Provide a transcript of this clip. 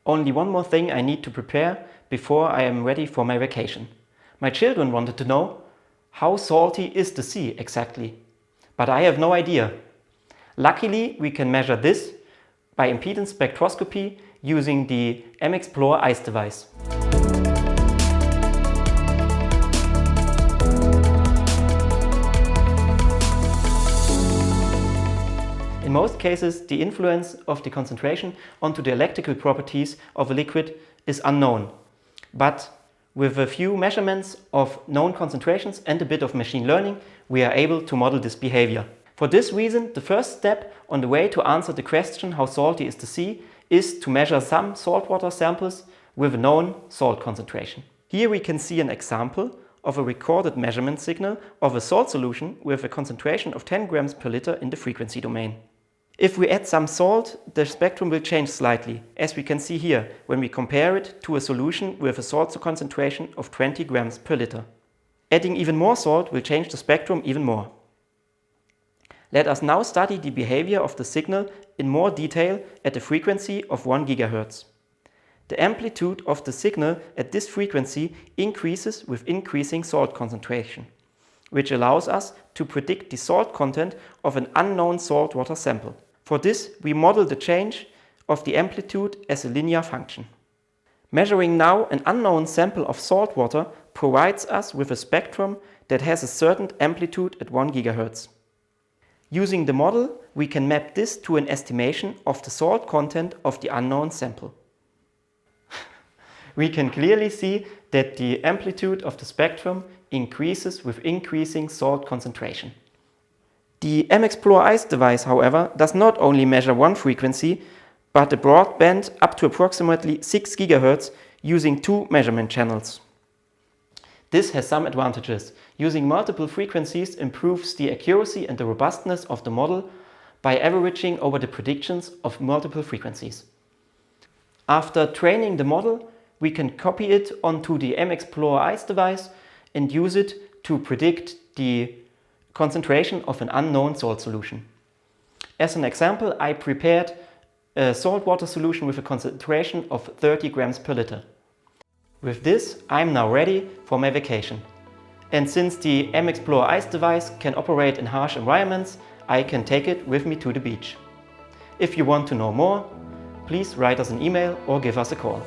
Only one more thing I need to prepare before I am ready for my vacation. My children wanted to know, how salty is the sea exactly? But I have no idea. Luckily, we can measure this by impedance spectroscopy using the explore.eis device. In most cases, the influence of the concentration onto the electrical properties of a liquid is unknown. But with a few measurements of known concentrations and a bit of machine learning, we are able to model this behavior. For this reason, the first step on the way to answer the question how salty is the sea is to measure some saltwater samples with a known salt concentration. Here we can see an example of a recorded measurement signal of a salt solution with a concentration of 10 grams per liter in the frequency domain. If we add some salt, the spectrum will change slightly, as we can see here, when we compare it to a solution with a salt concentration of 20 grams per liter. Adding even more salt will change the spectrum even more. Let us now study the behavior of the signal in more detail at a frequency of 1 GHz. The amplitude of the signal at this frequency increases with increasing salt concentration, which allows us to predict the salt content of an unknown saltwater sample. For this, we model the change of the amplitude as a linear function. Measuring now an unknown sample of salt water provides us with a spectrum that has a certain amplitude at 1 GHz. Using the model, we can map this to an estimation of the salt content of the unknown sample. We can clearly see that the amplitude of the spectrum increases with increasing salt concentration. The explore.eis device, however, does not only measure one frequency, but a broad band up to approximately 6 GHz using 2 measurement channels. This has some advantages. Using multiple frequencies improves the accuracy and the robustness of the model by averaging over the predictions of multiple frequencies. After training the model, we can copy it onto the explore.eis device and use it to predict the concentration of an unknown salt solution. As an example, I prepared a saltwater solution with a concentration of 30 grams per liter. With this, I'm now ready for my vacation. And since the explore.eis device can operate in harsh environments, I can take it with me to the beach. If you want to know more, please write us an email or give us a call.